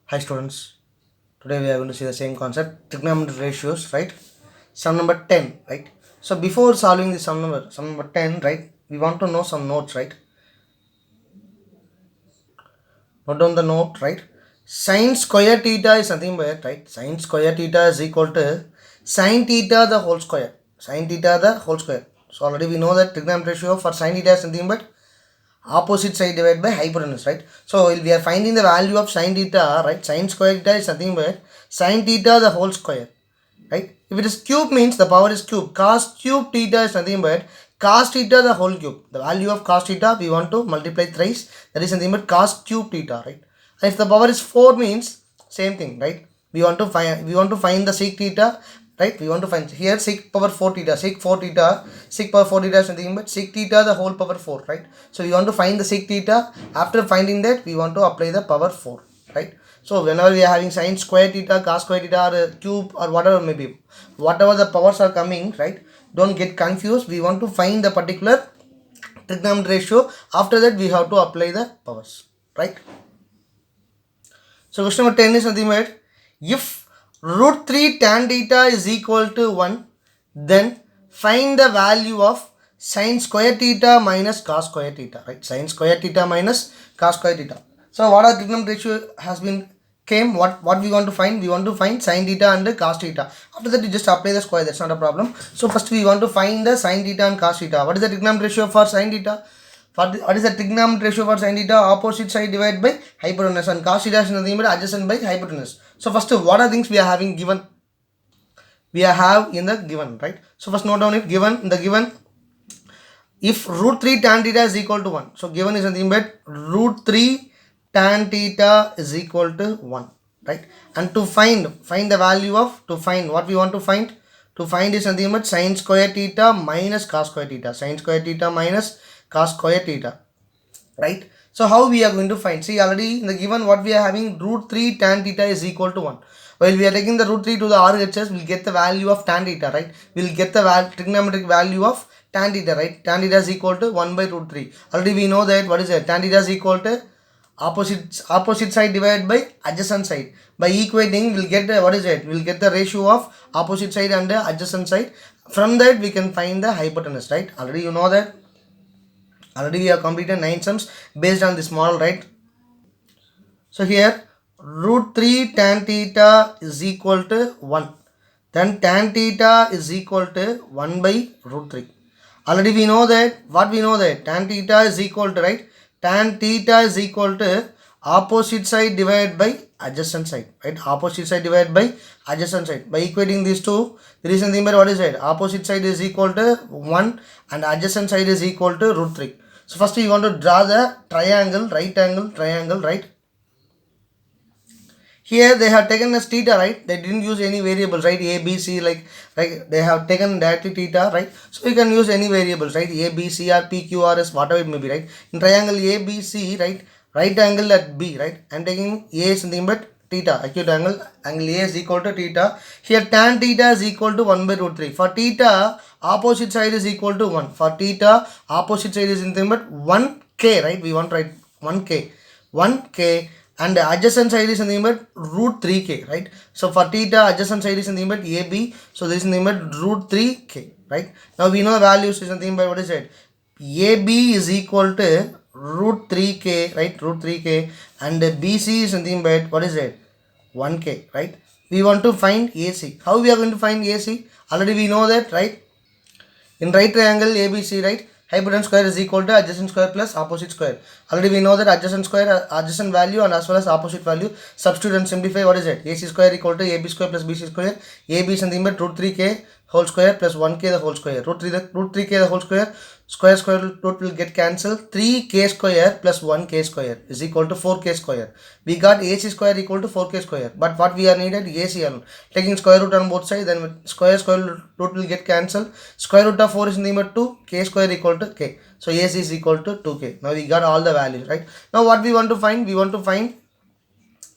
Hi students, today we are going to see the same concept, trigonometric ratios, right? Sum number 10, right? So before solving the sum number 10, right, we want to know some notes, right? Note down the note, right? Sin square theta is nothing but, right? Sin square theta is equal to sin theta the whole square. Sin theta the whole square. So already we know that trigonometric ratio for sin theta is nothing but opposite side divided by hypotenuse, right? So we are finding the value of sin theta, right? Sin square theta is nothing but sin theta the whole square, right? If it is cube means the power is cube. Cos cube theta is nothing but cos theta the whole cube. The value of cos theta we want to multiply thrice. That is nothing but cos cube theta, right? And if the power is 4 means same thing, right? We want to find the sec theta, right? We want to find here sec power 4 theta, sec power 4 theta is nothing but sec theta the whole power 4, right? So we want to find the sec theta. After finding that, we want to apply the power 4, right? So whenever we are having sin square theta, cos square theta, or cube, or whatever may be, whatever the powers are coming, right? Don't get confused. We want to find the particular trigonometric ratio. After that, we have to apply the powers, right? So question number 10 is nothing but if root 3 tan theta is equal to 1, then find the value of sin square theta minus cos square theta, right? Sin square theta minus cos square theta. So what our trigonometric ratio has been came, what we want to find? We want to find sin theta and cos theta. After that, you just apply the square, that's not a problem. So first we want to find the sin theta and cos theta. What is the trigonometric ratio for sin theta? What is the trigonometric ratio for sin theta? Opposite side divided by hypotenuse, and cos theta is nothing but adjacent by hypotenuse. So first, what are things we are having given? We have in the given, right? So first note down it, given in the given, if root 3 tan theta is equal to 1. So given is nothing but root 3 tan theta is equal to 1, right? And to find the value of, to find what we want to find? To find is nothing but sin square theta minus cos square theta. Sin square theta minus cos square theta, right? So how we are going to find? See, already in the given what we are having, root 3 tan theta is equal to 1. While we are taking the root 3 to the RHS, we'll get the value of tan theta, right? We'll get the trigonometric value of tan theta, right? Tan theta is equal to 1 by root 3. Already we know that, what is it? Tan theta is equal to opposite side divided by adjacent side. By equating, we'll get the, what is it? We'll get the ratio of opposite side and the adjacent side. From that, we can find the hypotenuse, right? Already you know that. Already we have completed 9 sums based on this model, right? So here root 3 tan theta is equal to 1. Then tan theta is equal to 1 by root 3. Already we know that, what we know that tan theta is equal to, right? Tan theta is equal to opposite side divided by adjacent side, right? Opposite side divided by adjacent side. By equating these two, there is nothing but, what is it? Opposite side is equal to 1 and adjacent side is equal to root 3. So first we want to draw the triangle, right angle triangle, right? Here they have taken as theta, right? They didn't use any variables, right? A, B, C, like they have taken directly theta, right? So you can use any variables, right? A, B, C, or P, Q, R, S, whatever it may be, right? In triangle A, B, C, right? Right angle at B, right? I'm taking A is nothing but theta, acute angle A is equal to theta. Here tan theta is equal to 1 by root 3. For theta, opposite side is equal to 1. For theta, opposite side is nothing but 1k, right? We want to write 1k, and the adjacent side is nothing but root 3k, right? So for theta, adjacent side is nothing but AB, so this is nothing but root 3k, right? Now we know the values is nothing but, what is it? AB is equal to root 3k, right? Root 3k, and BC is nothing but, what is it? 1k, right? We want to find AC. How we are going to find AC? Already we know that, right? In right triangle ABC, right? Hypotenuse square is equal to adjacent square plus opposite square. Already we know that adjacent square, adjacent value, and as well as opposite value. Substitute and simplify. What is it? AC square equal to AB square plus BC square. AB is nothing but root 3k whole square plus 1k the whole square. Root 3k the whole square. Square root will get cancelled. 3k square plus 1k square is equal to 4k square. We got AC square equal to 4k square. But what we are needed? AC alone. Taking square root on both sides, then square root will get cancelled. Square root of 4 is nothing but 2. K square equal to k. So AC is equal to 2k. Now we got all the values, right? Now what we want to find? We want to find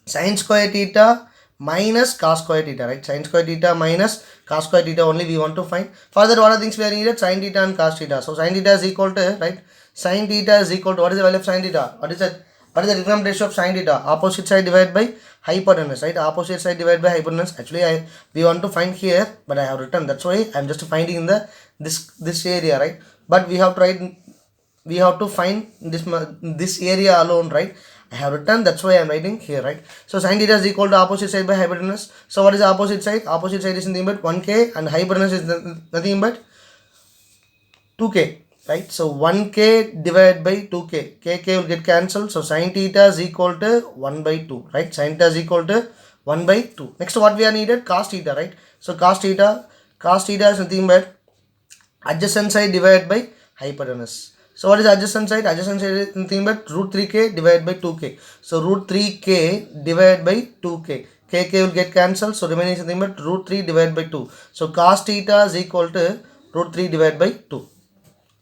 sin square theta minus cos square theta, right? Sin square theta minus cos square theta only we want to find. Further, what are things we are needed? Sin theta and cos theta. So sin theta is equal to, right? Sin theta is equal to, what is the value of sin theta? What is that? What is the recurrent ratio of sin theta? Opposite side divided by hypotenuse, right? Opposite side divided by hypotenuse. Actually, we want to find here, but I have written. That's why I'm just finding in the this area, right? But we have to find this area alone, right? I have written, that's why I'm writing here, right? So sin theta is equal to opposite side by hypotenuse. So what is the opposite side? Opposite side is nothing but 1k and hypotenuse is nothing but 2k, right? So 1k divided by 2k, k will get cancelled. So sin theta is equal to 1 by 2, right? Sin theta is equal to 1 by 2. Next, what we are needed? Cos theta, right? So cos theta is nothing but adjacent side divided by hypotenuse. So what is adjacent side? Adjacent side is nothing but root 3k divided by 2k. So root 3k divided by 2k. K will get cancelled. So remaining is nothing but root 3 divided by 2. So cos theta is equal to root 3 divided by 2.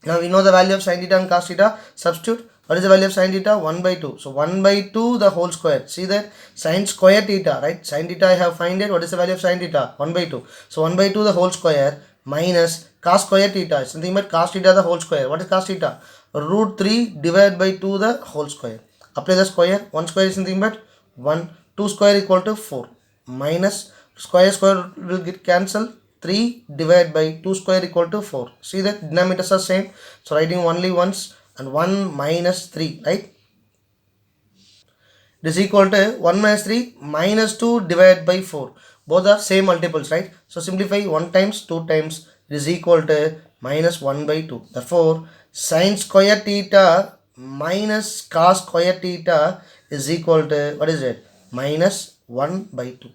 Now we know the value of sin theta and cos theta. Substitute. What is the value of sin theta? 1 by 2. So 1 by 2 the whole square. See that sin square theta, right? Sin theta I have find it. What is the value of sin theta? 1 by 2. So 1 by 2 the whole square minus cos square theta. It's nothing but cos theta the whole square. What is cos theta? Root 3 divided by 2 the whole square. Apply the square. 1 square is nothing but 1. 2 square equal to 4. Minus square will get cancelled. 3 divided by 2 square equal to 4. See that denominators are same. So writing only once and 1 minus 3, right? It is equal to 1 minus 3 minus 2 divided by 4. Both are same multiples, right? So simplify 1 times 2 times. It is equal to minus 1 by 2. Therefore, sin square theta minus cos square theta is equal to, what is it? Minus 1 by 2,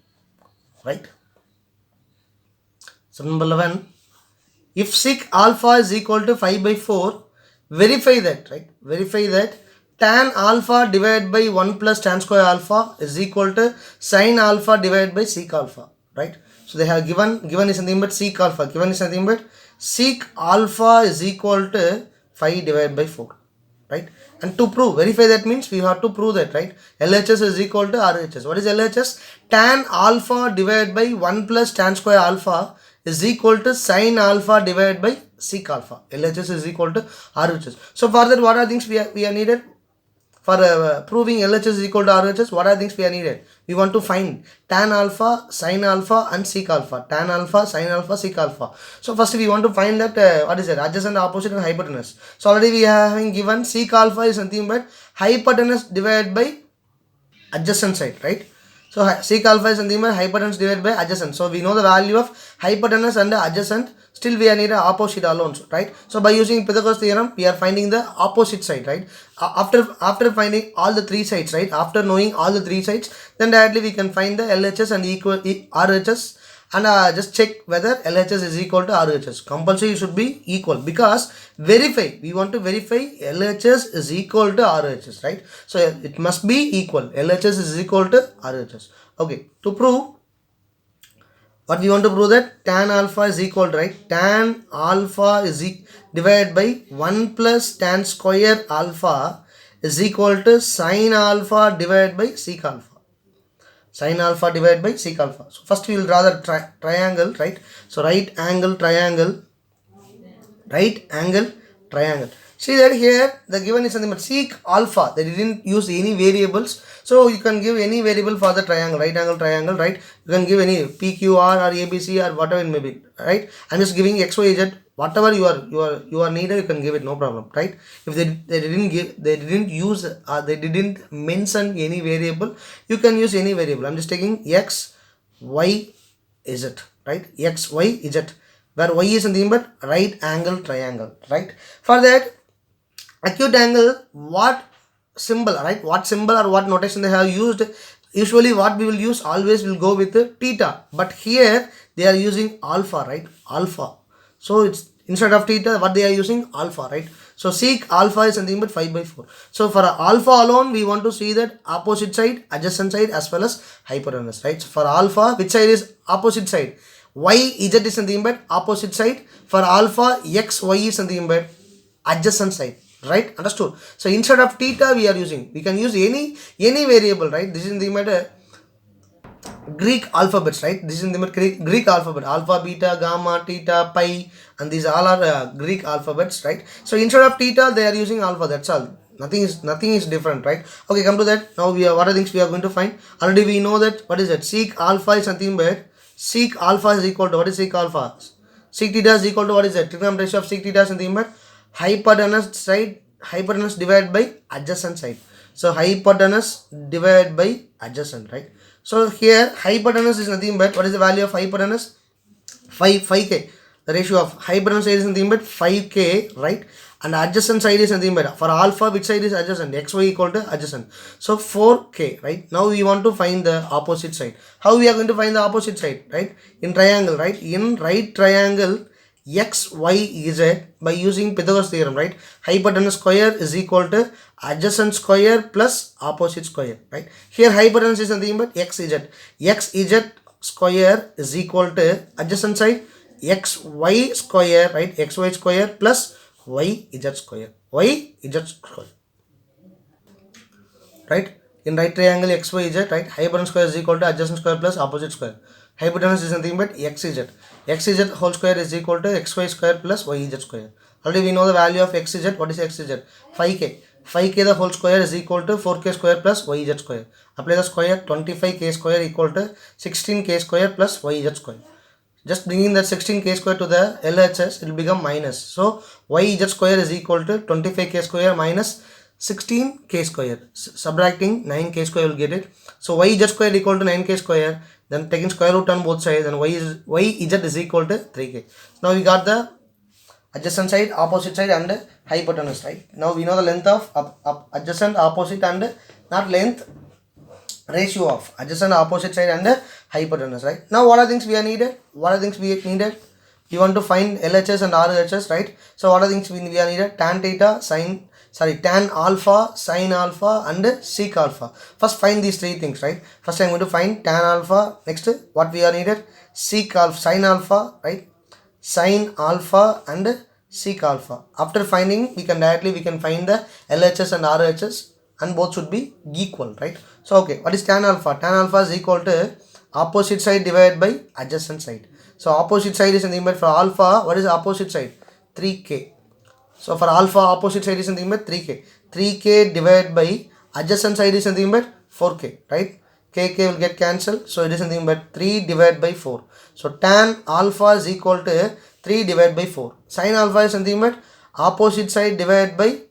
right? So number 11, if sec alpha is equal to 5 by 4, verify that, right? Verify that tan alpha divided by 1 plus tan square alpha is equal to sin alpha divided by sec alpha, right? So they have given is nothing but sec alpha, given is nothing but sec alpha is equal to 5 divided by 4, right? And to prove, verify that means we have to prove that, right? LHS is equal to RHS. What is LHS? Tan alpha divided by 1 plus tan square alpha is equal to sin alpha divided by sec alpha. LHS is equal to RHS. So for that, what are things we are needed? For proving LHS is equal to RHS, what are things we are needed? We want to find tan alpha, sin alpha and sec alpha. Tan alpha, sin alpha, sec alpha. So first we want to find that, what is it? Adjacent, opposite and hypotenuse. So already we are having given sec alpha is nothing but hypotenuse divided by adjacent side, right? So sec alpha is nothing but hypotenuse divided by adjacent. So we know the value of hypotenuse and adjacent. Still we are needed opposite alone, right? So by using Pythagoras theorem, we are finding the opposite side, right? After finding all the three sides, right? After knowing all the three sides, then directly we can find the LHS and equal RHS and just check whether LHS is equal to RHS. Compulsory should be equal because we want to verify LHS is equal to RHS, right? So it must be equal. LHS is equal to RHS. Okay, to prove, what we want to prove that tan alpha is equal to, right? Tan alpha is divided by 1 plus tan square alpha is equal to sin alpha divided by sec alpha. Sin alpha divided by sec alpha. So first we will draw the triangle, right? So right angle triangle. See that here the given is something but sec alpha. They didn't use any variables. So you can give any variable for the triangle, right angle triangle, right? You can give any PQR or ABC or whatever it may be, right? I'm just giving XYZ, whatever you are needed, you can give it, no problem, right? If they didn't mention any variable, you can use any variable. I'm just taking X, Y, Z, right? X, Y, Z, where Y is nothing but right angle triangle, right? For that acute angle, what symbol, right? What symbol or what notation they have used? Usually what we will use always will go with theta, but here they are using alpha, right? Alpha. So it's instead of theta, what they are using? Alpha, right? So sec alpha is something but 5 by 4. So for alpha alone, we want to see that opposite side, adjacent side as well as hypotenuse, right? So for alpha, which side is opposite side? Y, Z is something but opposite side. For alpha, X, Y is something but adjacent side, right? Understood? So instead of theta we can use any variable, right? This is the matter Greek alphabets, right? This is the Greek alphabet, alpha, beta, gamma, theta, pi, and these all are Greek alphabets, right? So instead of theta they are using alpha, that's all. nothing is different, right? Okay, come to that. Now we are, what are things we are going to find? Already we know that, what is that? Sec alpha is nothing but, sec alpha is equal to, what is sec alpha? Sec theta is equal to, what is that? Trigonometric ratio of sec theta is nothing but hypotenuse divided by adjacent side. So hypotenuse divided by adjacent, right? So here hypotenuse is nothing but, what is the value of hypotenuse? 5k. The ratio of hypotenuse side is nothing but 5k, right? And adjacent side is nothing but, for alpha which side is adjacent? Xy equal to adjacent. So 4k, right? Now we want to find the opposite side. How we are going to find the opposite side, right? In triangle, right? In right triangle x, y, z, by using Pythagoras theorem, right? Hypotenuse square is equal to adjacent square plus opposite square, right? Here hypotenuse is nothing but xz. Xz square is equal to adjacent side xy square, right? Xy square plus yz square. Yz square, right? In right triangle xyz, right? Hypotenuse square is equal to adjacent square plus opposite square. Hypotenuse is nothing but xz. Xz whole square is equal to xy square plus yz square. Already we know the value of xz. What is xz? 5k. 5k the whole square is equal to 4k square plus yz square. Apply the square. 25k square equal to 16k square plus yz square. Just bringing that 16k square to the LHS, it will become minus. So yz square is equal to 25k square minus 16k square. Subtracting 9k square will get it. So yz square equal to 9k square. Then taking square root on both sides, then yz is equal to 3k. Now we got the adjacent side, opposite side and hypotenuse, right? Now we know the length of adjacent, opposite and not length, ratio of adjacent, opposite side and hypotenuse, right? Now what are things we are needed? What are things we needed? We want to find LHS and RHS, right? So what are things we are needed? Tan theta, tan alpha, sin alpha and sec alpha. First find these three things, right? First I'm going to find tan alpha. Next what we are needed? Sec alpha, sin alpha, right? Sin alpha and sec alpha. After finding, we can find the LHS and RHS, and both should be equal, right? So okay, what is tan alpha? Tan alpha is equal to opposite side divided by adjacent side. So opposite side is nothing but, for alpha, what is opposite side? 3k. So for alpha, opposite side is nothing but 3k. 3k divided by adjacent side is nothing but 4k, right? K will get cancelled. So it is nothing but 3 divided by 4. So tan alpha is equal to 3 divided by 4. Sin alpha is nothing but opposite side divided by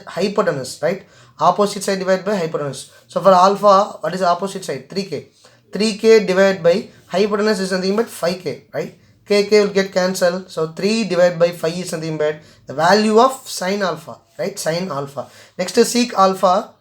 hypotenuse, right? Opposite side divided by hypotenuse. So for alpha, what is opposite side? 3k. 3k divided by hypotenuse is nothing but 5k, right? K will get cancelled. So 3 divided by 5 is nothing but the value of sin alpha, right? Sin alpha. Next is sec alpha.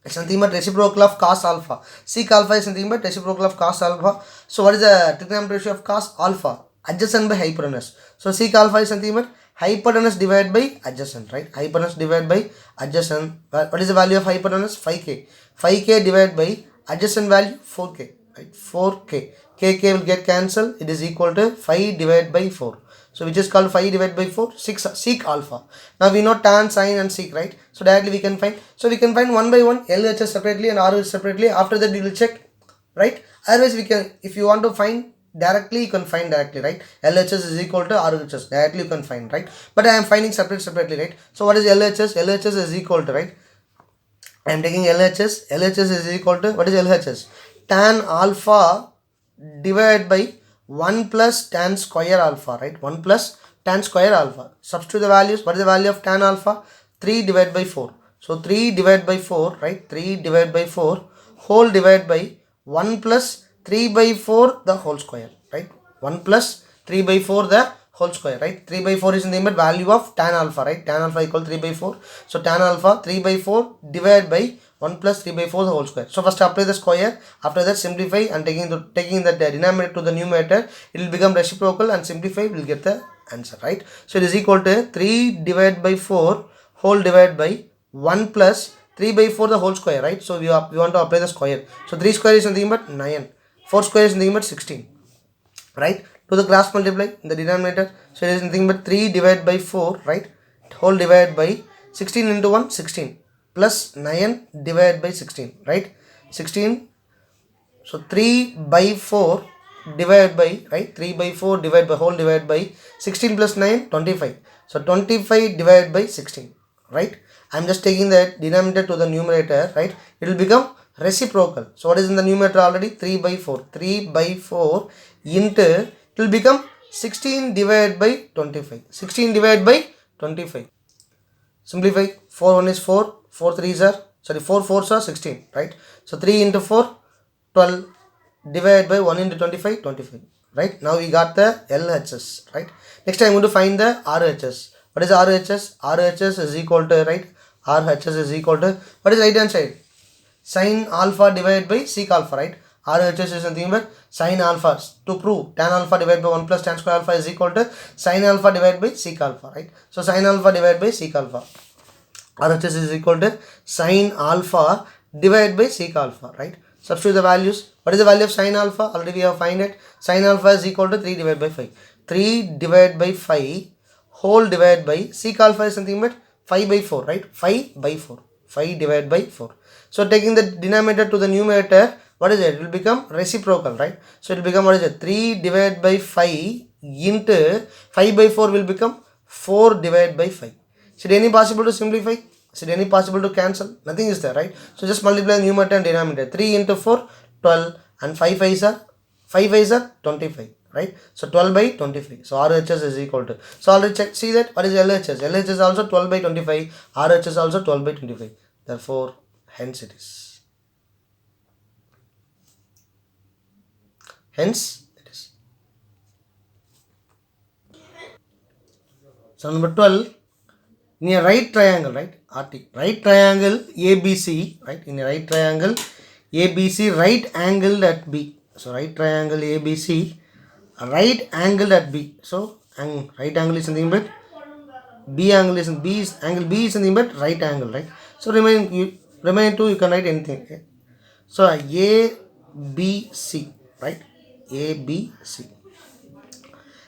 It's nothing but reciprocal of cos alpha. Sec alpha is nothing but reciprocal of cos alpha. So what is the trigonometric ratio of cos alpha? Adjacent by hypotenuse. So sec alpha is nothing but hypotenuse divided by adjacent, right? Hypotenuse divided by adjacent. What is the value of hypotenuse? 5k. 5k divided by adjacent value 4k, right? 4k. K will get cancelled. It is equal to 5 divided by 4. So which is called 5 divided by 4? Sec alpha. Now we know tan, sin and sec, right? So directly we can find. So we can find one by one LHS separately and RHS separately. After that we will check, right? Otherwise we can, if you want to find directly, you can find directly, right? LHS is equal to RHS. Directly you can find, right? But I am finding separately, right? So what is LHS? LHS is equal to, right? I am taking LHS. LHS is equal to, what is LHS? Tan alpha divided by 1 plus tan square alpha, right? 1 plus tan square alpha. Substitute the values. What is the value of tan alpha? 3 divided by 4. So 3 divided by 4, right? 3 divided by 4 whole divided by 1 plus 3 by 4 the whole square, right? 1 plus 3 by 4 the whole square, right? 3 by 4 is nothing but value of tan alpha, right? Tan alpha equal 3 by 4. So tan alpha 3 by 4 divided by 1 plus 3 by 4 the whole square. So first apply the square. After that simplify and taking the denominator to the numerator, it will become reciprocal, and simplify will get the answer, right? So it is equal to 3 divided by 4 whole divided by 1 plus 3 by 4 the whole square, right? So we want to apply the square. So 3 square is nothing but 9. 4 square is nothing but 16, right? To the cross multiply in the denominator. So it is nothing but 3 divided by 4, right? Whole divided by 16 into 1, 16. Plus 9 divided by 16, right? 16. So 3 by 4 divided by, right? 3 by 4 divided by whole divided by 16 plus 9, 25. So 25 divided by 16, right? I'm just taking the denominator to the numerator, right? It will become reciprocal. So what is in the numerator already? 3 by 4. 3 by 4 into, it will become 16 divided by 25. 16 divided by 25. Simplify. 4 1 is 4. 4 3s are, sorry, 4 4s are 16, right? So 3 into 4, 12, divided by 1 into 25, 25. Right? Now we got the LHS, right? Next I'm going to find the RHS. What is RHS? RHS is equal to, right? RHS is equal to, what is right hand side? Sin alpha divided by sec alpha, right? RHS is nothing but sin alpha. To prove tan alpha divided by 1 plus tan square alpha is equal to sin alpha divided by sec alpha, right? So sin alpha divided by sec alpha. RHS is equal to sin alpha divided by sec alpha, right? Substitute the values. What is the value of sin alpha? Already we have find it. Sin alpha is equal to 3 divided by 5. 3 divided by 5 whole divided by sec alpha is something but 5 by 4, right? 5 by 4. 5 divided by 4. So taking the denominator to the numerator, what is it? It will become reciprocal, right? So it will become, what is it? 3 divided by 5 into 5 by 4 will become 4 divided by 5. Is it any possible to simplify? Is it any possible to cancel? Nothing is there, right? So just multiply the numerator and denominator. 3 into 4, 12, and 5 5 are 25, right? So 12 by 25. So RHS is equal to. So already check, see that what is LHS? LHS is also 12 by 25. RHS is also 12 by 25. Therefore, hence it is. Hence it is. So number 12. In a right triangle, right? RT. Right triangle ABC, right? In a right triangle ABC, right angled at B. So right triangle ABC, right angled at B. So right angle is something but B angle is angle B is something but right angle, right? So remaining two you can write anything. Okay? So ABC, right? ABC.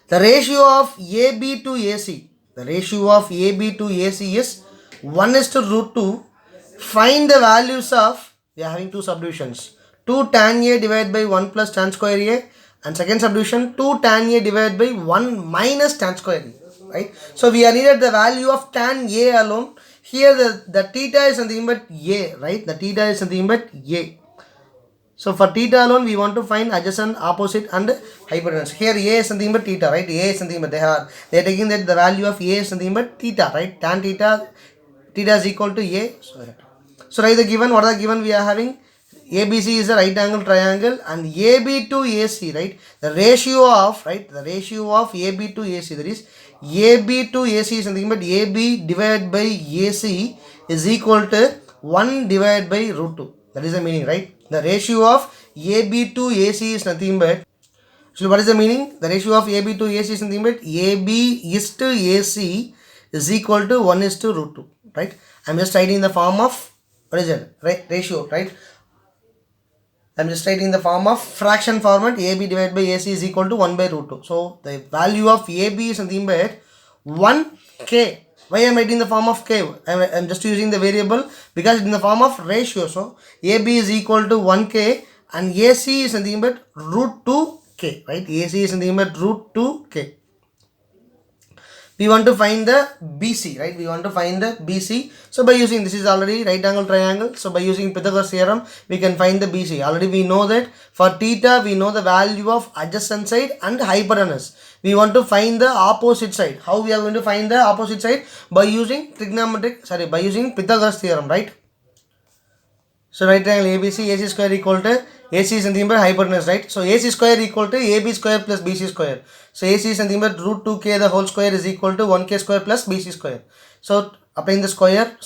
The ratio of AB to AC. The ratio of AB to AC is 1 is to root 2. Find the values of, we are having two subdivisions. 2 tan A divided by 1 plus tan square A. And second subdivision, 2 tan A divided by 1 minus tan square A. Right? So we are needed the value of tan A alone. Here the theta is something but A. Right? The theta is something but A. So for theta alone, we want to find adjacent, opposite, and hypotenuse. Here A is something but theta, right? A is something but they are taking that the value of A is something but theta, right? Tan theta is equal to A. So write the given. What are the given we are having? ABC is a right angle triangle and AB to AC, right? The ratio of, right? The ratio of AB to AC, that is AB to AC is something but AB divided by AC is equal to 1 divided by root 2. That is the meaning, right? The ratio of AB to AC is nothing but, so what is the meaning? The ratio of AB to AC is nothing but AB is to AC is equal to 1 is to root 2, right? I am just writing the form of, what is it? Right? Ratio, right? I am just writing the form of fraction format. AB divided by AC is equal to 1 by root 2. So the value of AB is nothing but 1K. Why I am writing the form of K? I am just using the variable because in the form of ratio. So AB is equal to 1K and AC is nothing but root 2K, right? AC is nothing but root 2K. We want to find the BC, right? We want to find the BC. So by using, this is already right angle triangle. So by using Pythagoras theorem, we can find the BC. Already we know that for theta, we know the value of adjacent side and hypotenuse. We want to find the opposite side. How we are going to find the opposite side? By using by using Pythagoras theorem, right? So right triangle ABC, AC square equal to, AC is nothing but hypotenuse, right? So AC square equal to AB square plus BC square. So AC is nothing but root 2K the whole square is equal to 1K square plus BC square. So applying the square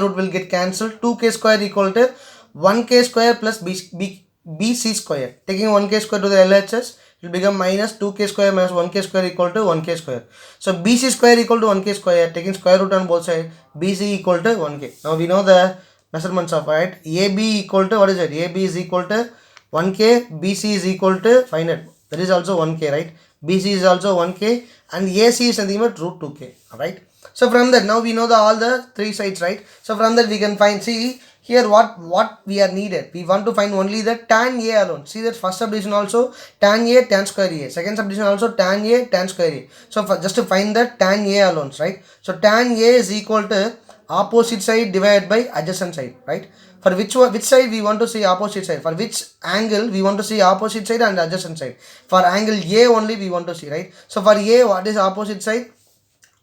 root will get cancelled. 2K square equal to 1K square plus BC square. Taking 1K square to the LHS, it will become minus 2K square minus 1K square equal to 1K square. So BC square equal to 1K square. Taking square root on both sides, BC equal to 1K. Now we know the measurements of it. AB equal to, what is it? AB is equal to 1K, BC is equal to, find it. That is also 1K, right? BC is also 1K and AC is nothing but root 2K, alright? So from that, now we know all the three sides, right? So from that we can find, see here what we are needed. We want to find only the tan A alone. See that first subdivision also tan A, tan square A. Second subdivision also tan A, tan square A. So just to find the tan A alone, right? So tan A is equal to opposite side divided by adjacent side, right? For which side we want to see opposite side, for which angle we want to see opposite side and adjacent side. For angle A only we want to see, right? So for A, what is opposite side?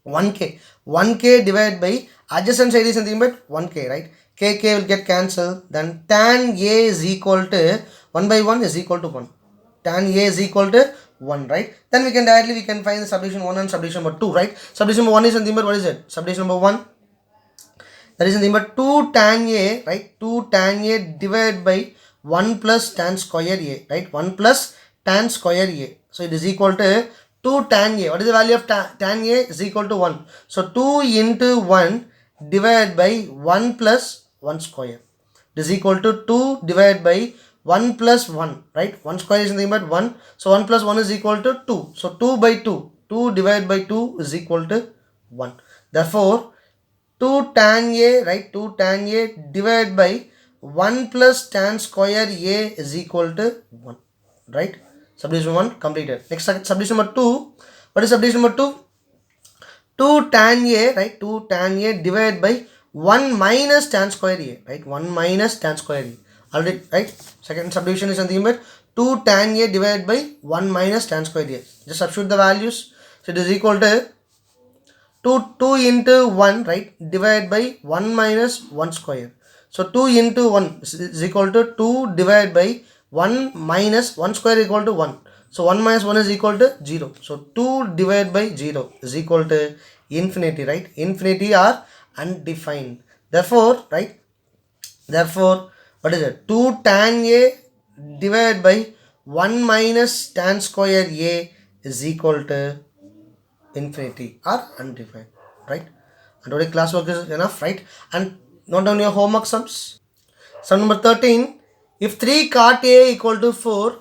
1k. 1k divided by adjacent side is nothing but 1k, right? K will get cancelled. Then tan A is equal to 1 by 1 is equal to 1. Tan A is equal to 1, right? Then we can directly find the subdivision 1 and subdivision number 2, right? Subdivision number 1 is nothing but what is it? Subdivision number 1, that is nothing but 2 tan A, right? 2 tan A divided by 1 plus tan square A, right? 1 plus tan square A. So it is equal to 2 tan A. What is the value of tan A? Is equal to 1. So 2 into 1 divided by 1 plus 1 square. It is equal to 2 divided by 1 plus 1, right? 1 square is nothing but 1. So 1 plus 1 is equal to 2. So 2 by 2. 2 divided by 2 is equal to 1. Therefore, 2 tan A, right? 2 tan A divided by 1 plus tan square A is equal to 1, right? Subdivision 1 completed. Next subdivision number 2. What is subdivision number 2? 2 tan A, right? 2 tan A divided by 1 minus tan square A, right? 1 minus tan square A. Already, right? Second subdivision is nothing but 2 tan A divided by 1 minus tan square A. Just substitute the values. So it is equal to 2 into 1, right? Divided by 1 minus 1 square. So 2 into 1 is equal to 2 divided by 1 minus 1 square equal to 1. So 1 minus 1 is equal to 0. So 2 divided by 0 is equal to infinity, right? Infinity or undefined. Therefore, right? Therefore, what is it? 2 tan A divided by 1 minus tan square A is equal to infinity or undefined, right? And today classwork is enough, right? And note down your homework sums. Sum number 13. If 3 cot A equal to 4,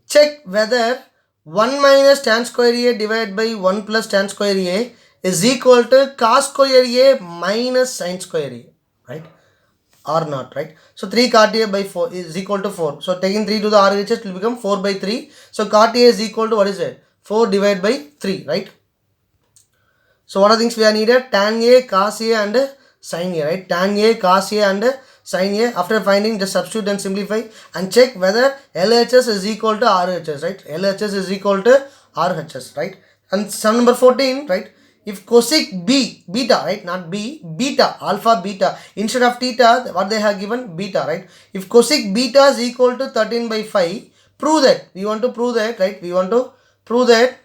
check whether 1 minus tan square A divided by 1 plus tan square A is equal to cos square A minus sin square A, right? Or not, right? So 3 cot A by 4 is equal to 4. So taking 3 to the RHS, it will become 4 by 3. So cot A is equal to what is it? 4 divided by 3, right? So what are things we are needed? Tan A, cos A and sin A, right? Tan A, cos A and sin A. After finding, just substitute and simplify and check whether LHS is equal to RHS, right? LHS is equal to RHS, right? And sum number 14, right? If cosec B, beta, right? Not B, beta, alpha, beta. Instead of theta, what they have given? Beta, right? If cosec beta is equal to 13 by 5, prove that. We want to prove that, right? We want to prove that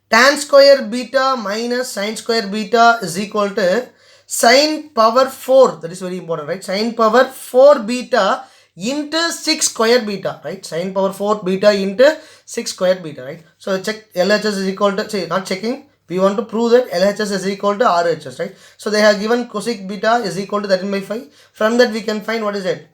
tan square beta minus sin square beta is equal to sin power 4. That is very important, right? Sin power 4 beta into 6 square beta, right? Sin power 4 beta into 6 square beta, right? So check LHS is equal to, say, not checking. We want to prove that LHS is equal to RHS, right? So they have given cosec beta is equal to 13 by 5. From that we can find what is it?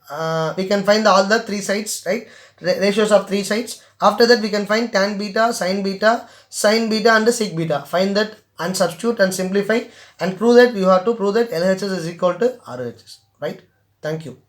We can find all the 3 sides, right? Ratios of 3 sides. After that we can find tan beta, sin beta and sec beta. Find that and substitute and simplify and prove that you have to prove that LHS is equal to RHS, right? Thank you.